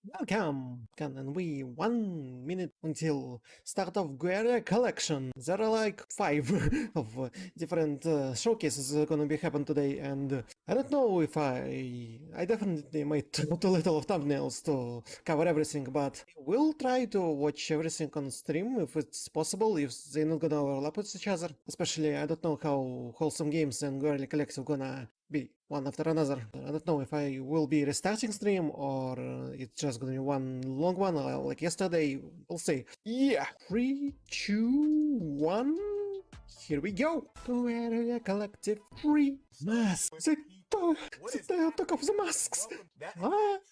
Welcome! And we 1 minute until start of Guerilla Collection. There are like 5 of different showcases gonna be happen today, and I don't know if I definitely made too little of thumbnails to cover everything, but we'll try to watch everything on stream if it's possible, if they're not gonna overlap with each other. Especially, I don't know how Wholesome Games and Guerilla Collective gonna be one after another. I don't know if I will be restarting stream or it's just gonna be one long one like yesterday. We'll see. Yeah, 3, 2, 1. Here we go. Guerilla Collective 3 masks. They took off the masks.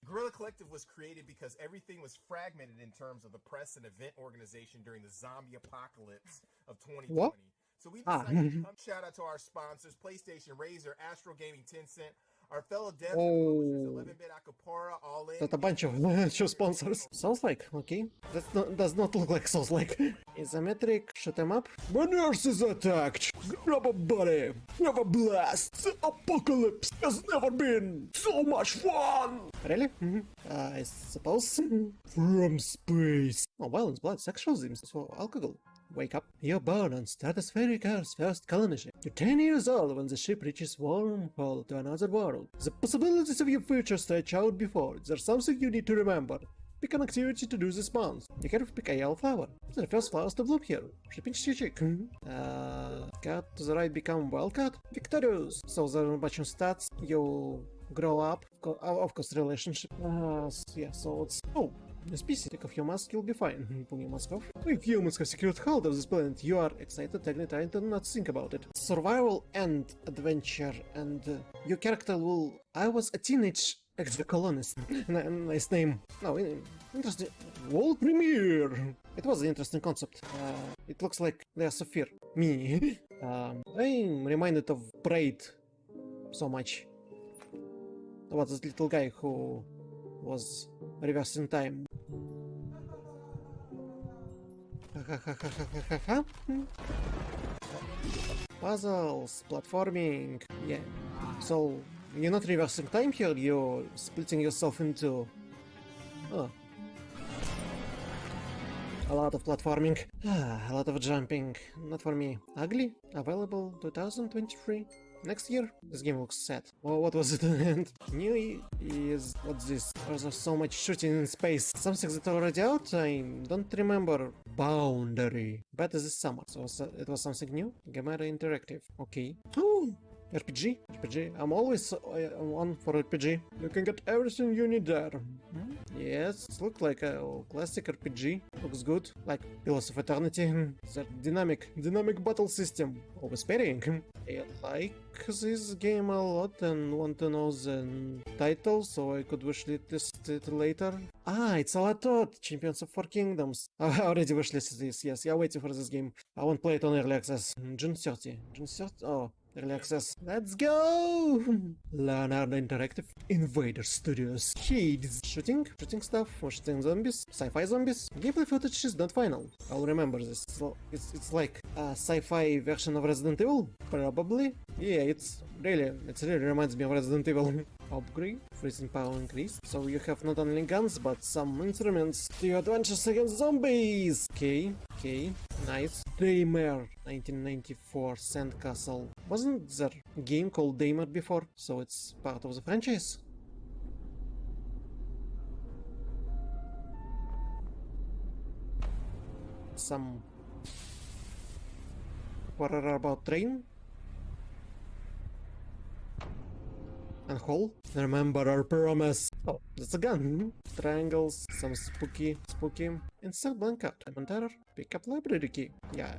Guerilla Collective was created because everything was fragmented in terms of the press and event organization during the zombie apocalypse of 2020. What? So we decided to come shout out to our sponsors, PlayStation, Razer, Astro Gaming, Tencent, our fellow devs, 11-bit Acapora, All In. That's a bunch of sponsors. Souls-like, okay. That does not look like Souls-like. Isometric, shoot 'em up. When Earth is attacked, grab a body, have a blast. The apocalypse has never been so much fun. Really? I suppose. From space. Oh, violence, blood, sexual themes, so alcohol. Wake up. You're born on stratospheric Earth's first colony ship. You're 10 years old when the ship reaches wormhole to another world. The possibilities of your future stretch out before. There's something you need to remember. Pick an activity to do this month. You can pick a yellow flower. The first flowers to bloom here. Shipping chick. Cat to the right become wildcat. Victorious. So there are a bunch of stats. You grow up. Of course, relationship. Yeah, so it's... Oh! The species of your mask, you'll be fine. Pull your mask off. If humans have secured hold of this planet, you are excited, trying to not think about it. Survival and adventure, and your character will... I was a teenage extra-colonist. Nice name. No, interesting. World premiere! It was an interesting concept. It looks like they are Sophia. Me. I'm reminded of Braid so much. About this little guy who was reversing time. Puzzles, platforming, yeah. So, you're not reversing time here, you're splitting yourself into... Oh. A lot of platforming, a lot of jumping, not for me. Ugly, available 2023. Next year, this game looks sad. Well, what was it? New is... what's this? There's so much shooting in space. Something that's already out? I don't remember. Boundary. Better this summer. So it was something new? Guerilla Interactive. Okay. Oh! RPG? RPG. I'm always on for RPG. You can get everything you need there. Yes, it looks like a classic RPG. Looks good. Like Pillars of Eternity. The dynamic battle system. Always parrying. I like this game a lot and want to know the title so I could wishlist it later. It's Alatot, Champions of Four Kingdoms. I already wishlisted this, yes, I'm waiting for this game. I won't play it on early access. June 30. June 30? Oh. Early access. Let's go! Leonardo Interactive Invader Studios. Hades. Shooting stuff, shooting zombies, sci-fi zombies. Gameplay footage is not final. I'll remember this. So it's like a sci-fi version of Resident Evil? Probably. Yeah, it really reminds me of Resident Evil. Upgrade, freezing power increased. So you have not only guns, but some instruments to your adventures against zombies! Okay, nice. Daymare, 1994 Sandcastle. Wasn't there a game called Daymare before? So it's part of the franchise? Some horror about train? And hole? Remember our promise! Oh, that's a gun! Triangles, some spooky. Insert blank out. Diamond error. Pick up library key. Yeah,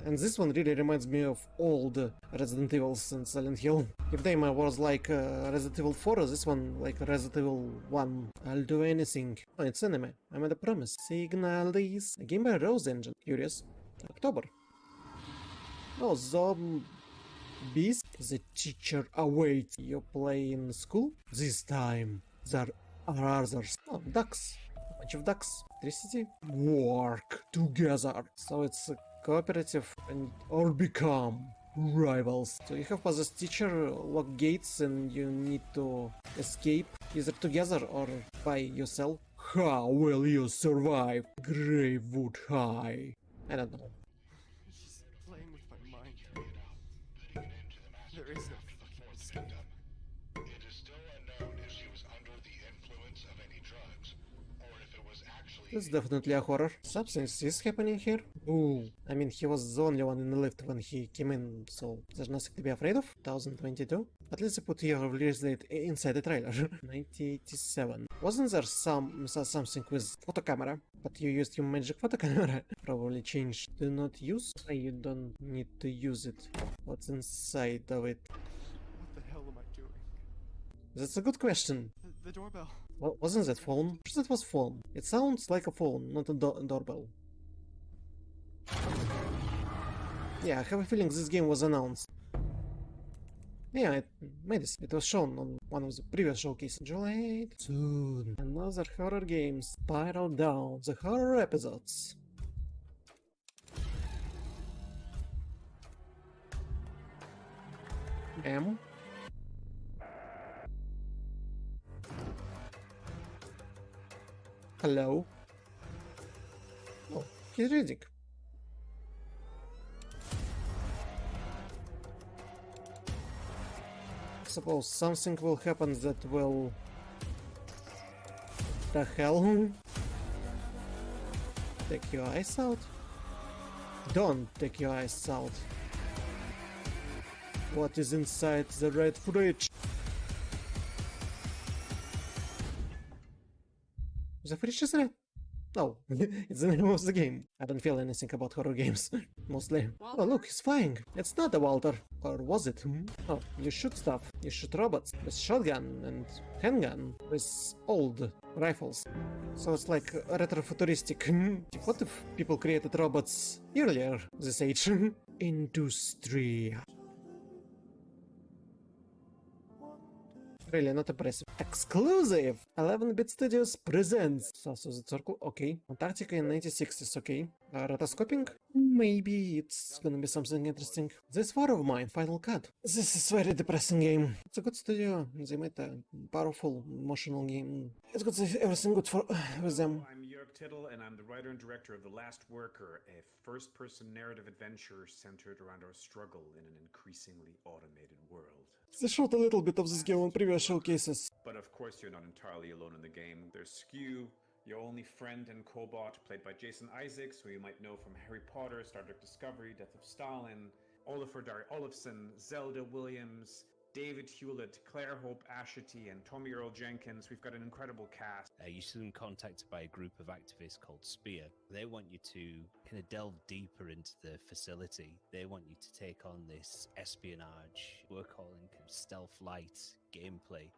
and this one really reminds me of old Resident Evils and Silent Hill. If Daymare was like Resident Evil 4, this one like Resident Evil 1. I'll do anything. Oh, it's anime. I made a promise. Signal this. A game by Rose Engine. Curious. October. Oh, Zombies. The teacher awaits. You play in school? This time, there are others. Oh, ducks. A bunch of ducks. Electricity. Work together. So it's a cooperative or become rivals. So you have as teacher lock gates and you need to escape either together or by yourself. How will you survive Gravewood High? I don't know. She's playing with my mind. There is no fucking escape. It is still unknown if she was under the influence of any drugs, or if it was actually... It's definitely a horror. Something is happening here. Ooh. I mean, he was the only one in the lift when he came in, so there's nothing to be afraid of. 2022. At least they put year of release date inside the trailer. 1987. Wasn't there something with photo camera? But you used your magic photo camera. Probably changed. Do not use? You don't need to use it. What's inside of it? What the hell am I doing? That's a good question. The doorbell. Wasn't that phone? Sure, that was phone. It sounds like a phone, not a doorbell. Yeah, I have a feeling this game was announced. Yeah, it was shown on one of the previous showcases. July 8. Soon. Another horror game. Spiral down. The horror episodes. M. Hello? Oh, he's reading. Suppose something will happen that will... The hell? Take your eyes out? Don't take your eyes out. What is inside the red fridge? The fridge is red. No, it's the name of the game. I don't feel anything about horror games, mostly. Oh look, he's flying. It's not a Walter. Or was it? Oh, you shoot stuff. You shoot robots with shotgun and handgun with old rifles. So it's like retro-futuristic. What if people created robots earlier this age? Industry. Really not impressive. Exclusive! 11-bit Studios presents. So the circle, okay. Antarctica in 1960s, okay. Rotoscoping? Maybe it's gonna be something interesting. This war of mine, Final Cut. This is very depressing game. It's a good studio. They made a powerful, emotional game. It's got everything good for with them. I'm Tittle, and I'm the writer and director of The Last Worker, a first-person narrative adventure centered around our struggle in an increasingly automated world. They showed a little bit of this game on previous showcases. But of course you're not entirely alone in the game. There's Skew, your only friend and cobot, played by Jason Isaacs, who you might know from Harry Potter, Star Trek Discovery, Death of Stalin, Olafur Dari Olafsson, Zelda Williams, David Hewlett, Claire Hope Ashity, and Tommy Earl Jenkins. We've got an incredible cast. You're soon contacted by a group of activists called Spear. They want you to kind of delve deeper into the facility. They want you to take on this espionage, we're calling kind of stealth light gameplay,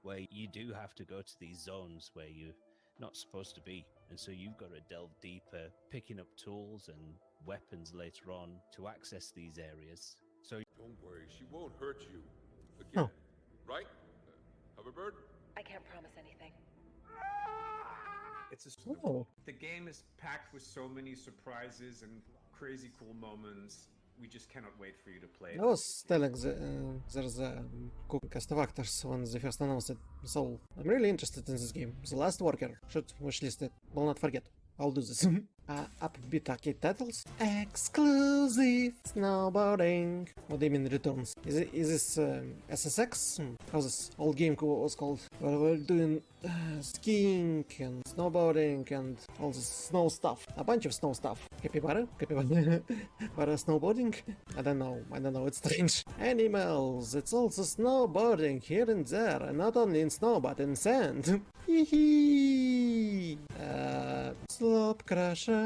where you do have to go to these zones where you're not supposed to be. And so you've got to delve deeper, picking up tools and weapons later on to access these areas. So don't worry, she won't hurt you. Again, Oh. right? Hoverbird? I can't promise anything. It's a Oh. The game is packed with so many surprises and crazy cool moments. We just cannot wait for you to play it. I was telling there's a cool cast of actors when they first announced it, so I'm really interested in this game. The Last Worker. Should wishlist it. Will not forget. I'll do this. Upbeat arcade titles. Exclusive snowboarding. What do you mean returns? Is this SSX? How's this old game was called? Where we're doing skiing and snowboarding and all this snow stuff. A bunch of snow stuff. Capybara? Capybara snowboarding? I don't know. It's strange. Animals. It's also snowboarding here and there. And not only in snow, but in sand. Hee Slope Crushers.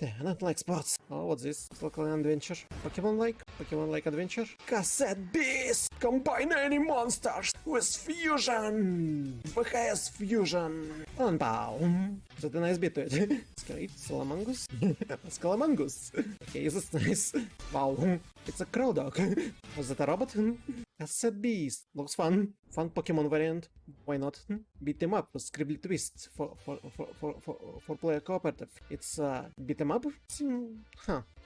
I don't like sports. Oh, what's this? It's like an adventure. Pokemon-like adventure. Cassette Beast! Combine any monsters with fusion! VHS fusion! Unbound! Is that a nice bit to it? Scalate? Scalamangus? Scalamangus! Okay, that's nice. Wow. It's a crow dog. Was that a robot? Cassette Beast. Looks fun. Fun Pokemon variant. Why not? Beat 'em up. Scribbly twist for player cooperative. It's beat 'em up?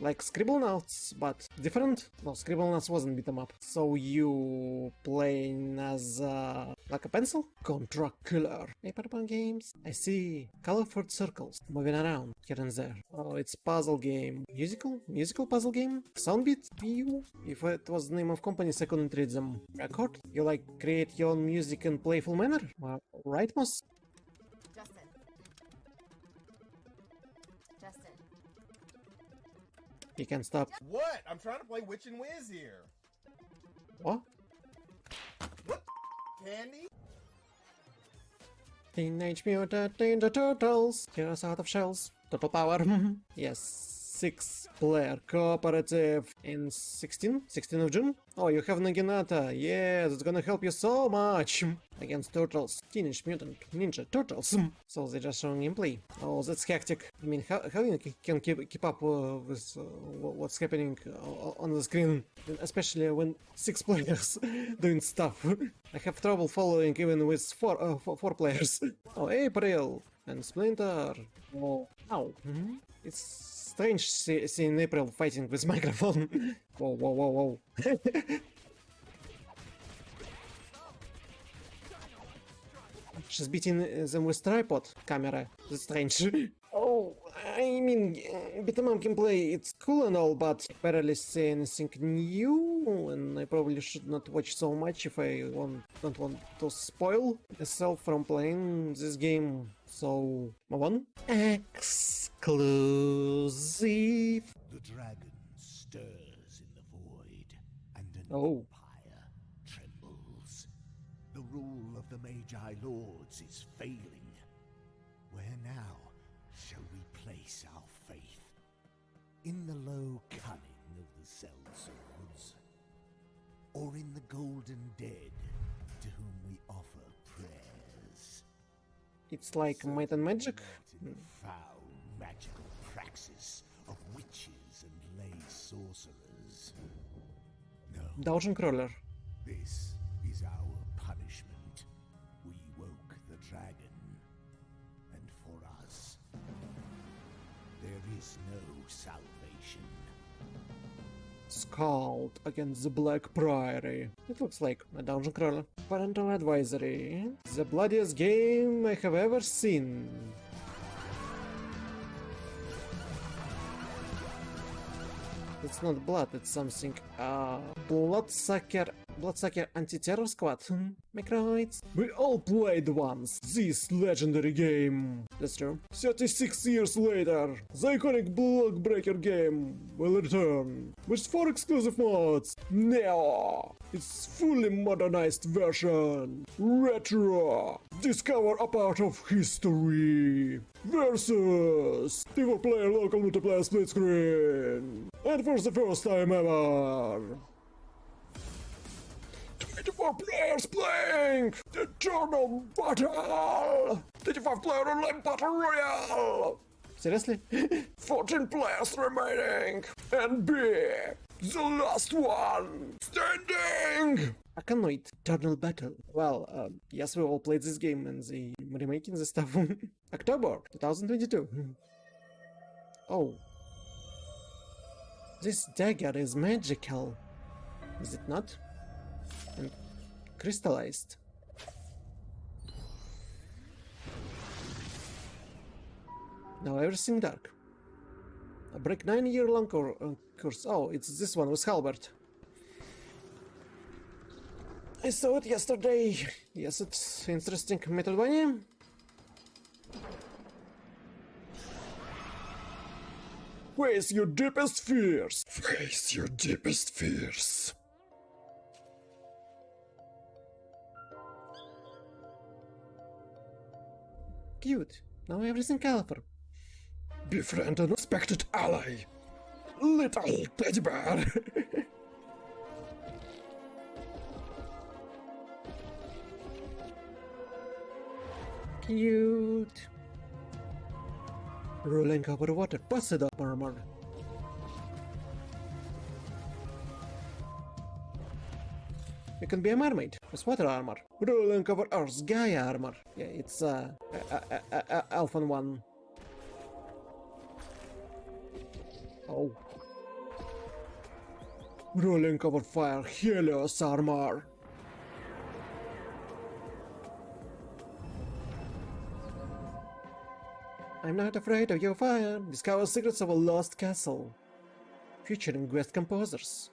Like Scribblenauts, but different? No, Scribblenauts wasn't beat 'em up. So you playing as like a pencil? Contract killer. Paperbound games? I see. Colorful circles moving around here and there. Oh, it's puzzle game. Musical puzzle game? Soundbeat? You? If it was the name of companies, I couldn't read them. Record? You like create your own music in playful manner? Right, Moss? Justin. Justin. You can't stop. What? I'm trying to play Witch and Whiz here. What? What? Candy? Teenage Mutant Ninja Turtles! Heroes out of shells. Total power. Yes. 6-player cooperative in 16 of June. Oh, you have Naginata. Yes, it's gonna help you so much against turtles. Teenage Mutant Ninja Turtles. So they just showing gameplay. Oh, that's hectic. I mean, how you can keep up with what's happening on the screen, especially when 6 players doing stuff. I have trouble following even with 4 players. Oh, April and Splinter. Oh, ow. It's strange seeing April fighting with microphone. Whoa. She's beating them with tripod camera. That's strange. Oh, I mean, beat 'em up gameplay, it's cool and all, but I barely see anything new, and I probably should not watch so much if I don't want to spoil myself from playing this game. So, move on. Exclusive. The dragon stirs in the void, and an Oh. empire trembles. The rule of the Magi Lords is failing. Where now shall we place our faith? In the low cunning of the sellswords? Or in the golden dead to whom we offer prayers? It's like Might and Magic. In foul magical praxis of witches and lay sorcerers. No, Dungeon Crawler. this is our punishment. We woke the dragon, and for us, there is no salvation. Scald against the Black Priory. It looks like a dungeon crawler. Parental advisory. The bloodiest game I have ever seen. It's not blood, it's something. Bloodsucker Anti-Terror Squad. Microids. We all played once this legendary game. That's true. 36 years later, the iconic blockbreaker game will return with 4 exclusive mods. Neo, its fully modernized version. Retro, discover a part of history. Versus 4-player local multiplayer split screen. And for the first time ever, 24 players playing the Eternal Battle! 25-player online battle royale! Seriously? 14 players remaining! And be the last one standing! I can wait. Eternal Battle. Well, yes, we all played this game and they remaking the stuff. October 2022. Oh. This dagger is magical. Is it not? And crystallized. Now everything dark. A break 9-year-long course. Oh, it's this one with Halbert. I saw it yesterday. Yes, it's interesting Metroidvania. Face your deepest fears. Face your deepest fears. Cute. Now everything colorful. Befriend an unexpected ally. Little teddy bear. Cute. Rolling over water, busted up armor. You can be a mermaid with water armor. Ruling over Earth's Gaia armor. Yeah, it's Alphan one. Oh. Ruling over fire Helios armor. I'm not afraid of your fire. Discover secrets of a lost castle. Featuring guest composers.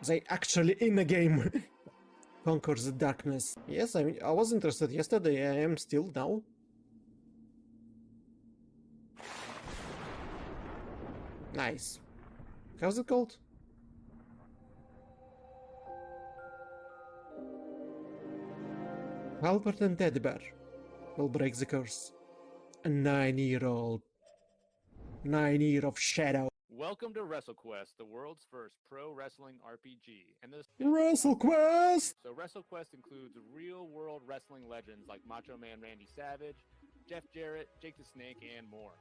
They actually in the game. Conquer the darkness. Yes, I was interested yesterday, I am still now. Nice. How's it called? Albert and Teddy Bear will break the curse. A 9-year-old. 9 year of shadow. Welcome to WrestleQuest, the world's first pro wrestling RPG. And this WrestleQuest! So WrestleQuest includes real-world wrestling legends like Macho Man Randy Savage, Jeff Jarrett, Jake the Snake, and more.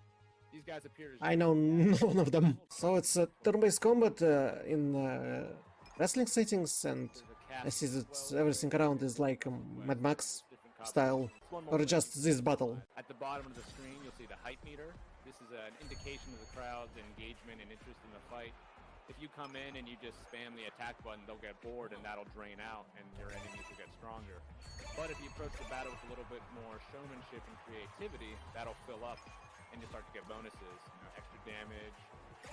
These guys appear as I know none of them. So it's a turn-based combat in wrestling settings, and I see that everything around is like Mad Max style, or just this battle. At the bottom of the screen, you'll see the hype meter. This is an indication of the crowd's engagement and interest in the fight. If you come in and you just spam the attack button, they'll get bored and that'll drain out and your enemies will get stronger. But if you approach the battle with a little bit more showmanship and creativity, that'll fill up and you'll start to get bonuses, extra damage.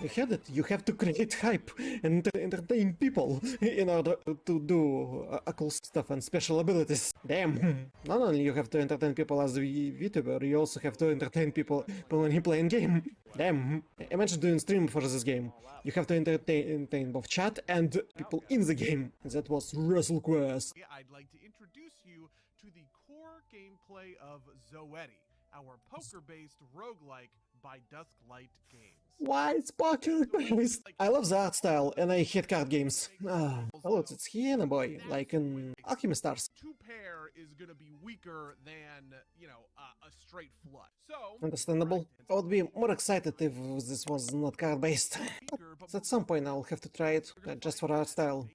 You had it. You have to create hype and entertain people in order to do cool stuff and special abilities. Damn. Not only you have to entertain people as a Vtuber, you also have to entertain people when you play in game. Damn. Imagine doing stream for this game. You have to entertain both chat and people in the game. And that was WrestleQuest. I'd like to introduce you to the core gameplay of Zoetti, our poker-based roguelike by Dusklight Games. Why it's poker based? I love the art style and I hate card games. Oh, look, it's Hyena Boy, like in Alchemy Stars. 2-pair is gonna be weaker than, a straight flush. So, Understandable. I would be more excited if this was not card based. But at some point I'll have to try it, just for art style.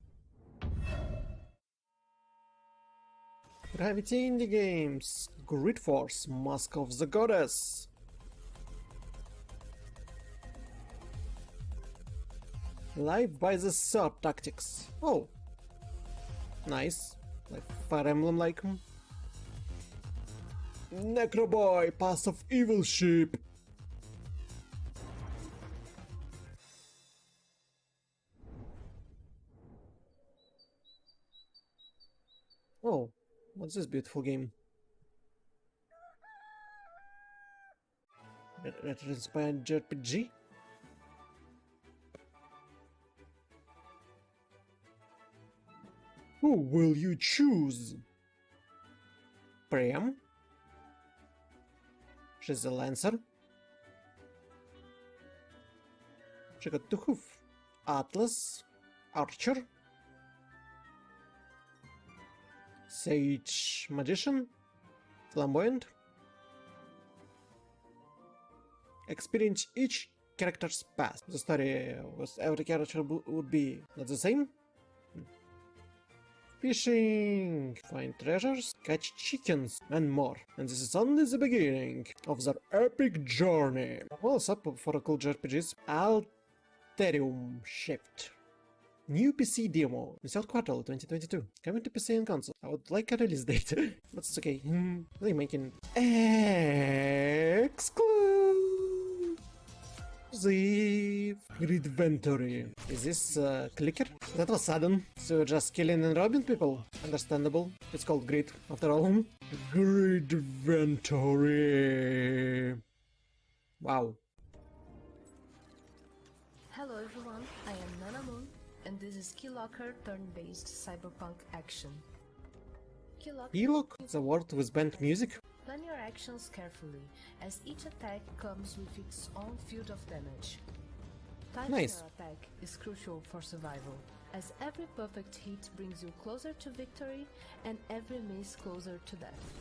Gravity Indie Games. Grid Force, Mask of the Goddess. Live by the Sword Tactics. Oh. Nice. Like Fire Emblem like. Necroboy, Path of Evil Sheep. Oh, what's this beautiful game? Retro-inspired JRPG? Who will you choose? Priam? She's a Lancer. She got 2 hoof. Atlas. Archer. Sage Magician. Flamboyant. Experience each character's past. The story with every character would be not the same. Fishing, find treasures, catch chickens, and more. And this is only the beginning of their epic journey. What's up for a cool JRPGs? Alterium Shift. New PC demo in third quarter 2022. Coming to PC and console. I would like a release date, but it's okay. They're making exclusive inventory. Is this clicker? That was sudden. So just killing and robbing people. Understandable. It's called Grid after all. Grid inventory. Wow. Hello everyone, I am Nana Moon, and this is Keylocker turn-based cyberpunk action. Keylock? The word with band music? Plan your actions carefully, as each attack comes with its own field of damage. Timing Nice. your attack is crucial for survival, as every perfect hit brings you closer to victory and every miss closer to death.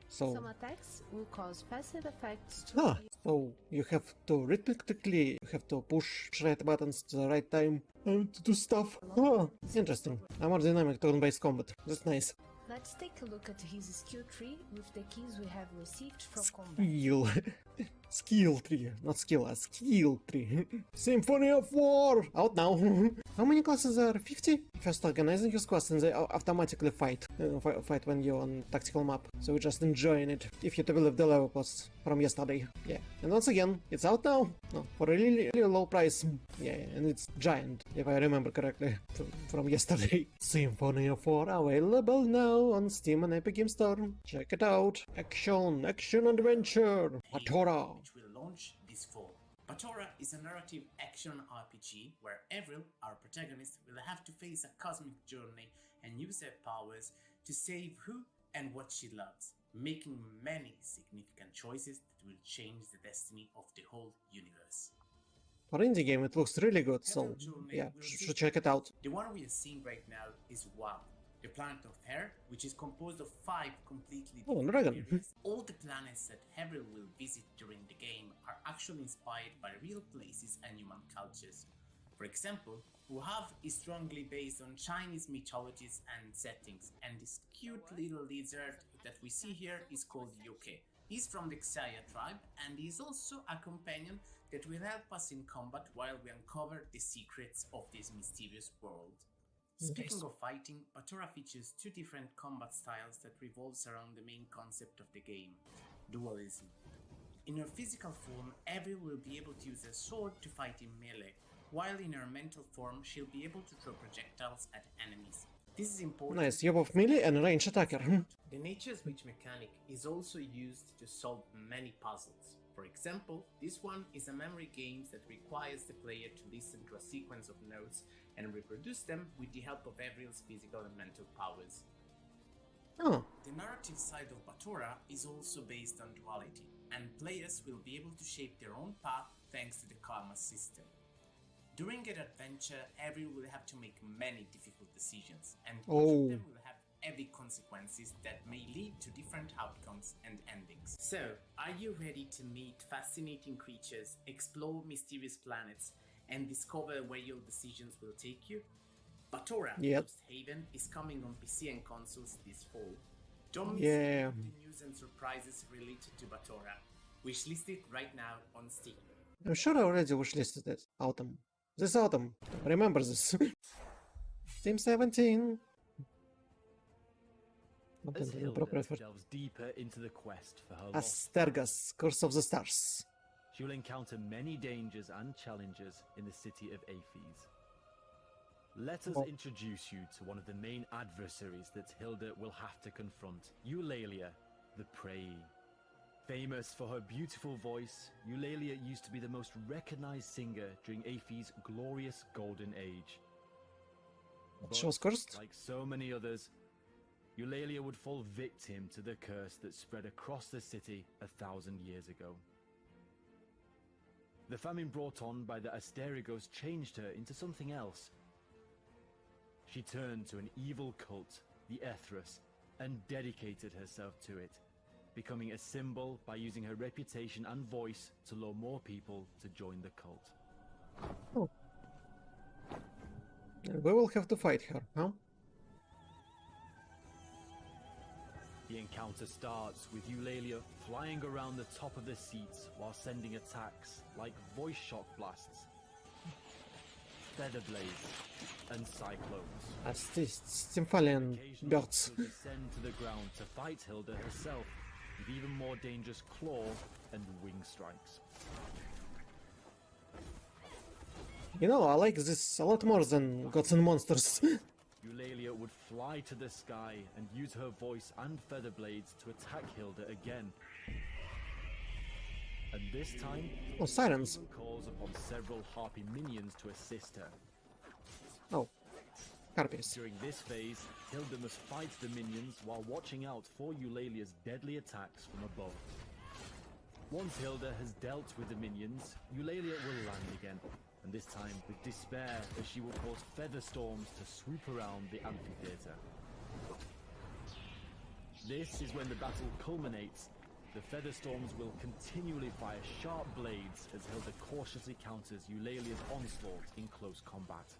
So Some attacks will cause passive effects to Ah, So you have to rhythmically, you have to push right buttons to the right time to do stuff. Oh, interesting. A more dynamic turn-based combat. That's nice. Let's take a look at his skill tree with the keys we have received from combat. Skill. Skill tree. Not skill, a skill tree. Symphony of War! Out now. How many classes are 50? If you're still organizing your squads, then they automatically fight. Fight when you're on tactical map. So we're just enjoying it. If you believe the level plus from yesterday. Yeah. And once again, it's out now. No, for a really low price. Yeah, and it's giant, if I remember correctly. From yesterday. Symphony of War available now on Steam and Epic Games Store. Check it out. Action adventure. Batora. Which will launch this fall. Batora is a narrative action RPG where Avril, our protagonist, will have to face a cosmic journey and use her powers to save who and what she loves, making many significant choices that will change the destiny of the whole universe. For indie game, it looks really good, so yeah, should check it out. The one we are seeing right now is WoW, the planet of Hair, which is composed of 5 completely different dragon. areas. All the planets that Avril will visit during the game are actually inspired by real places and human cultures. For example, WoW is strongly based on Chinese mythologies and settings, and this cute little lizard that we see here is called Yoke. He's from the Xayah tribe, and he's also a companion that will help us in combat while we uncover the secrets of this mysterious world. Speaking of fighting, Batora features 2 different combat styles that revolves around the main concept of the game, dualism. In her physical form, Avril will be able to use a sword to fight in melee, while in her mental form she'll be able to throw projectiles at enemies. This is important. Nice, you're both melee and range attacker. The nature switch mechanic is also used to solve many puzzles. For example, this one is a memory game that requires the player to listen to a sequence of notes and reproduce them with the help of Avril's physical and mental powers. Oh. The narrative side of Batora is also based on duality, and players will be able to shape their own path thanks to the karma system. During an adventure, Avril will have to make many difficult decisions, and each of them will have heavy consequences that may lead to different outcomes and endings. So, are you ready to meet fascinating creatures, explore mysterious planets, and discover where your decisions will take you? Batora Lost Haven is coming on PC and consoles this fall. Don't miss any of the news and surprises related to Batora. Wishlist it right now on Steam. I'm sure I already wishlisted it. Autumn. This autumn. Remember this. Team 17. As Hilda delves deeper into the quest for her lost Astergas, Curse of the Stars. she will encounter many dangers and challenges in the city of Aphes. Let us introduce you to one of the main adversaries that Hilda will have to confront, Eulalia, the Prey. Famous for her beautiful voice, Eulalia used to be the most recognized singer during Aphes' glorious golden age. She was cursed? Like so many others, Eulalia would fall victim to the curse that spread across the city 1,000 years ago. The famine brought on by the Asterigos changed her into something else. She turned to an evil cult, the Ethras, and dedicated herself to it, becoming a symbol by using her reputation and voice to lure more people to join the cult. Oh. We will have to fight her, huh? The encounter starts with Eulalia flying around the top of the seats while sending attacks like voice shock blasts, feather blades, and cyclones. Symphalian birds. She'll descend to the ground to fight Hilda herself with even more dangerous claw and wing strikes. You know, I like this a lot more than Gods and Monsters. Eulalia would fly to the sky and use her voice and feather blades to attack Hilda again. And this time, sirens. she calls upon several harpy minions to assist her. Oh, harpies. During this phase, Hilda must fight the minions while watching out for Eulalia's deadly attacks from above. Once Hilda has dealt with the minions, Eulalia will land again, and this time with despair, as she will cause feather storms to swoop around the amphitheater. This is when the battle culminates, The feather storms will continually fire sharp blades as Hilda cautiously counters Eulalia's onslaught in close combat.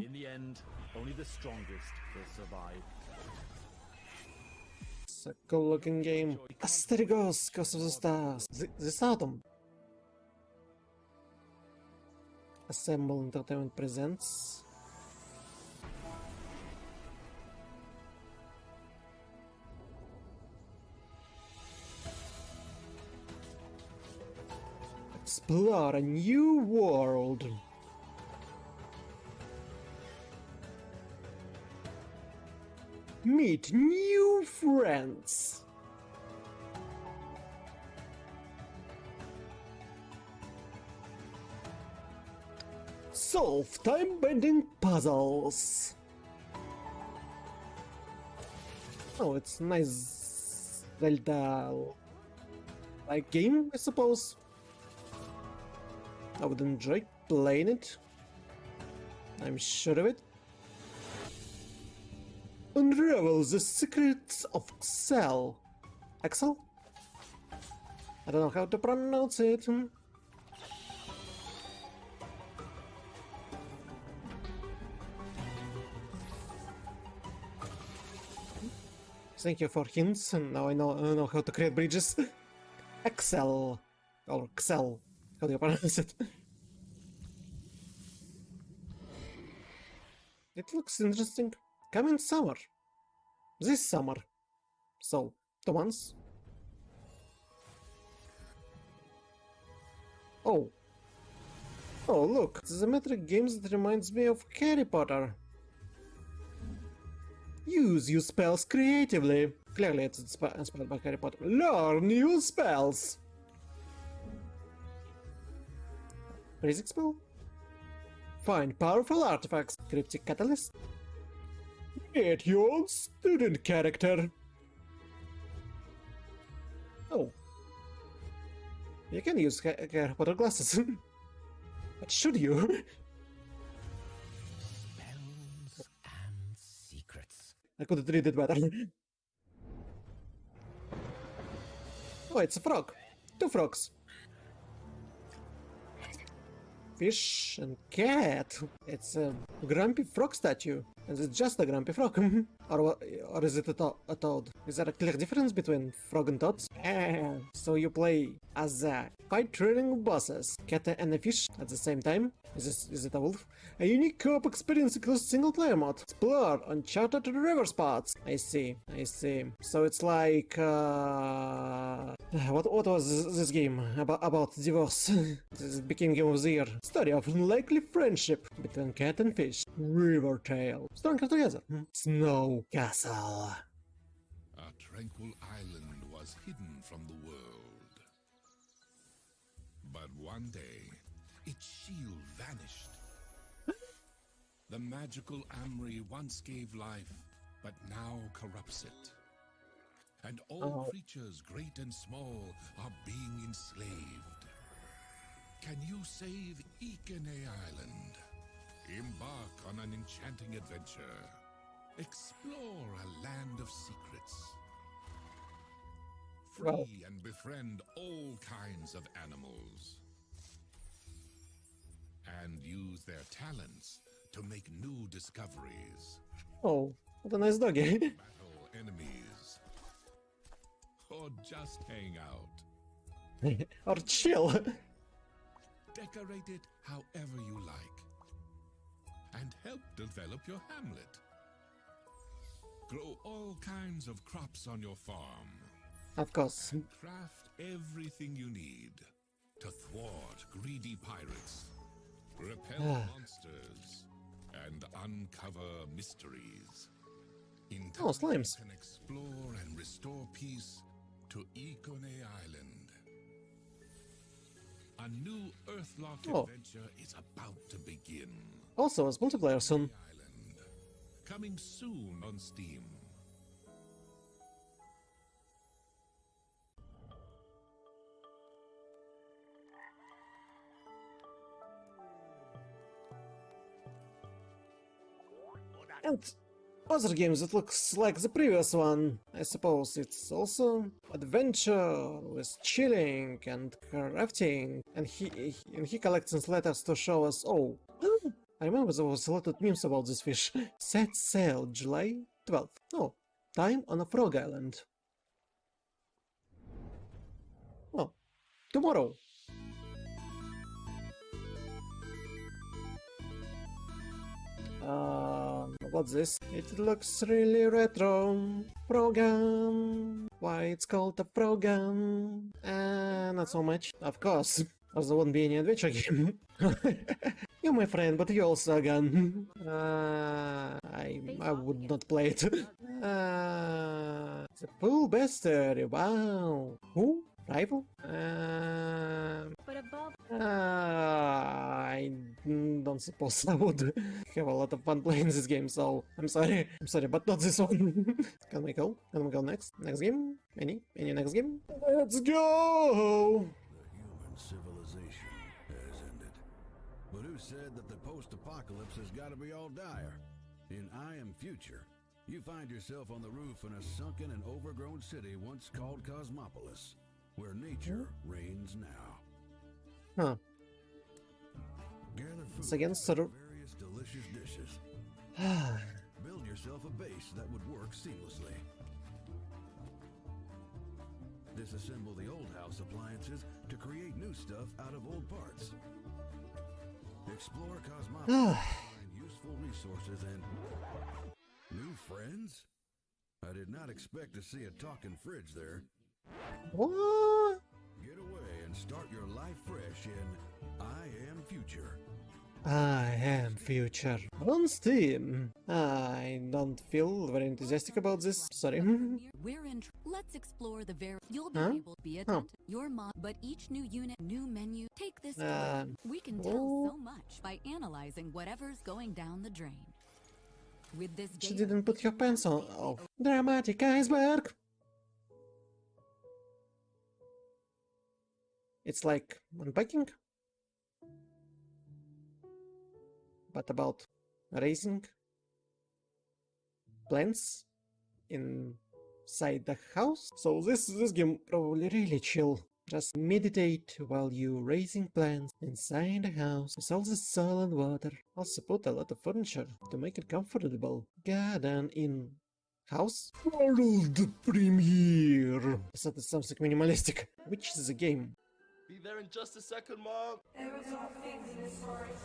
In the end, only the strongest will survive. It's a cool looking game. Asterigos, Ghost of the Stars. This autumn. Assemble Entertainment presents. Explore a new world. Meet new friends. Solve time-bending puzzles. Oh, it's nice Zelda-like game, I suppose. I would enjoy playing it. I'm sure of it. Unravel the secrets of Excel. Excel? I don't know how to pronounce it. Thank you for hints, and now I know how to create bridges. Excel. Or Excel. How do you pronounce it? It looks interesting. Coming summer. This summer. So, 2 months. Oh. Oh, look. It's a metric games that reminds me of Harry Potter. Use your spells creatively. Clearly it's inspired by Harry Potter. Learn new spells. Basic spell? Find powerful artifacts. Cryptic catalyst. Create your own student character. Oh. You can use Harry Potter glasses. But should you? Spells and secrets. I could read it better. Oh, it's a frog. 2 frogs. Fish and cat. It's a grumpy frog statue. And it's just a grumpy frog. or is it a toad? Is there a clear difference between frog and toads? So you play as a fight-training bosses, cat and a fish at the same time? Is it a wolf? A unique co-op experience includes single-player mode. Explore uncharted river spots. I see. So it's like what was this game about divorce? This became game of the year. Story of unlikely friendship between cat and fish. River Tale. Stronger together. Snow Castle. A tranquil island was hidden from the world. But one day, its shield vanished. The magical Amri once gave life, but now corrupts it. And all creatures, great and small, are being enslaved. Can you save Ikene Island? Embark on an enchanting adventure. Explore a land of secrets. Free and befriend all kinds of animals. And use their talents to make new discoveries. Oh, what a nice doggy. Battle enemies. Or just hang out. Or chill. Decorate it however you like. And help develop your hamlet. Grow all kinds of crops on your farm. Of course. And craft everything you need to thwart greedy pirates, repel monsters, and uncover mysteries. In time, slimes. you can explore and restore peace to Ikone Island. A new Earthlock adventure is about to begin. Also, it's multiplayer soon. Island. Coming soon on Steam. And other games that looks like the previous one. I suppose it's also adventure with chilling and crafting, and he collects letters to show us. Oh, I remember there was a lot of memes about this fish. Set sail, July 12th. Oh, time on a frog island. Oh, tomorrow. What's this? It looks really retro. Program. Why it's called a program? Not so much. Of course. Or there won't be any adventure game. You're my friend, but you also a gun. I would not play it. The pool bestiary. Wow. Who? Rival? I don't suppose I would have a lot of fun playing this game, so I'm sorry, but not this one. Can we go? Can we go next? Next game? Any next game? Let's go! The human civilization has ended. But who said that the post-apocalypse has got to be all dire? In I Am Future, you find yourself on the roof in a sunken and overgrown city once called Cosmopolis, where nature reigns now. Huh. Gather food It's against sort of... various delicious dishes. Build yourself a base that would work seamlessly. Disassemble the old house appliances to create new stuff out of old parts. Explore Cosmopolis, find useful resources and new friends? I did not expect to see a talking fridge there. What? Get away and start your life fresh in I Am Future. I Am Future. On Steam. I don't feel very enthusiastic about this. Sorry. We're in. Let's explore the You'll be Huh? able to be attentive. Your mom, but each new unit, new menu. Take this. We can tell so much by analyzing whatever's going down the drain. With this She didn't put her pants on. Oh, dramatic iceberg. It's like unpacking, but about raising plants inside the house. So this game probably really chill. Just meditate while you raising plants inside the house with all the soil and water. Also put a lot of furniture to make it comfortable. Garden in house. World premiere. So that's something minimalistic. Which is the game? Be there in just a second, Mom. There were dark things in this forest,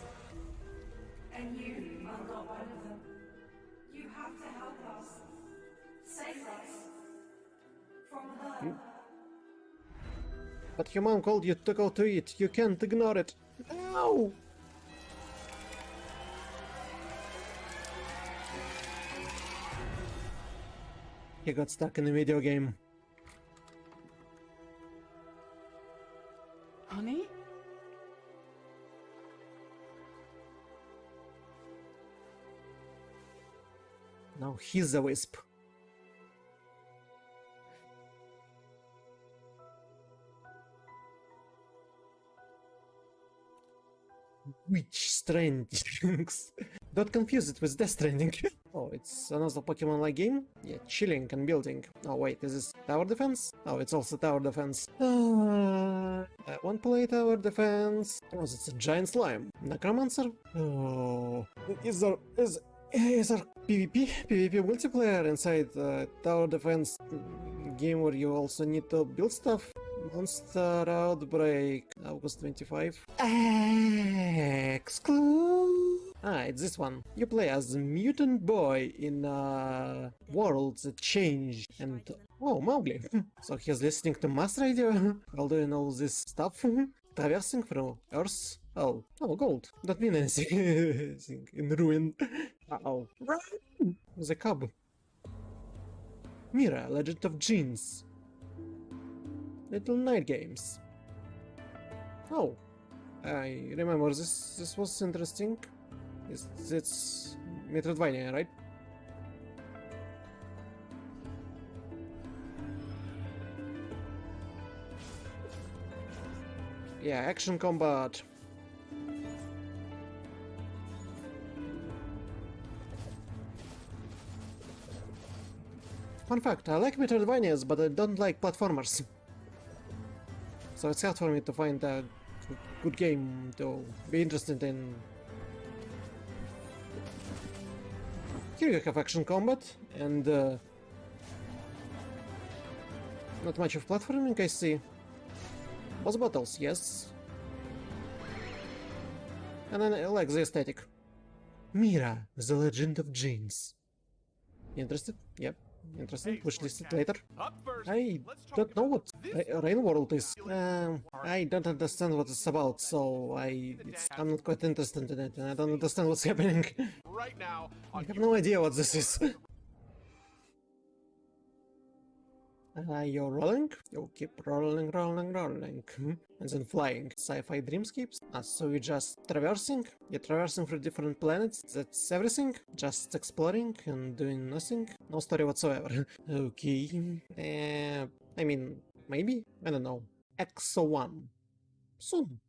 and you are not one of them. You have to help us. Save us. From her. But your mom called you to go to eat. You can't ignore it. No! He got stuck in a video game. Honey? Now he's a wisp. Which Strandings? Don't confuse it with Death Stranding. Oh, it's another Pokemon-like game? Yeah, chilling and building. Oh wait, is this tower defense? Oh, it's also tower defense. I won't play tower defense. Oh, it's a giant slime. Necromancer? Oh, is there PvP multiplayer inside tower defense game where you also need to build stuff? Monster Outbreak, August 25. Exclude. It's this one. You play as a mutant boy in a world that changed and... Oh, Mowgli. So he's listening to mass radio while doing all this stuff. Traversing through Earth. Oh, gold. Don't mean anything. In ruin. Uh-oh. The cub. Mira, Legend of Jeans. Little Night Games. Oh, I remember this. This was interesting. It's Metroidvania, right? Yeah, action combat. Fun fact, I like Metroidvanias, but I don't like platformers. So it's hard for me to find a good game to be interested in. Here you have action combat, and not much of platforming, I see. Boss battles, yes. And then I like the aesthetic. Mira, the Legend of Jeans. Interested? Yep. Interested. Wishlist it later. I don't know what Rain World is. I don't understand what it's about, so I'm not quite interested in it, and I don't understand what's happening. Right now, I have no idea what this is. You're rolling? You keep rolling, rolling, rolling. And then flying. Sci-fi dreamscapes? So you're just traversing? You're traversing through different planets? That's everything? Just exploring and doing nothing? No story whatsoever. Okay. I mean, maybe? I don't know. EXO-1. Soon.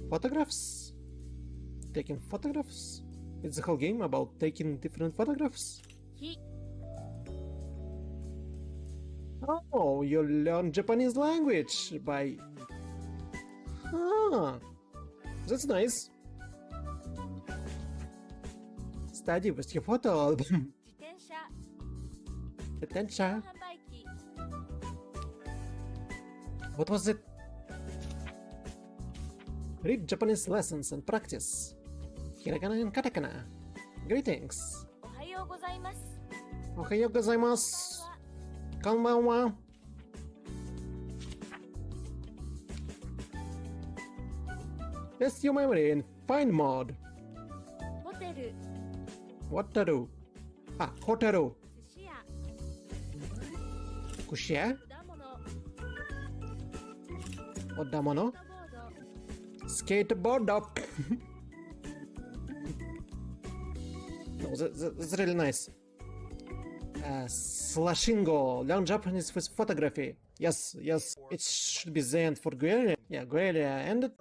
Photographs? Taking photographs? It's a whole game about taking different photographs? Oh, you learn Japanese language by... Ah, that's nice. Study with your photo album. Attention. What was it? Read Japanese lessons and practice. Hiragana and katakana. Greetings. Ohayo gozaimasu. Konbanwa. Test your memory in find mode. Wataru. Hotaru. Kushia. Odamono. Skateboard up. No, that's really nice. Slashingo. Learn Japanese with photography. Yes. It should be the end for Guerilla. Yeah, Guerilla ended.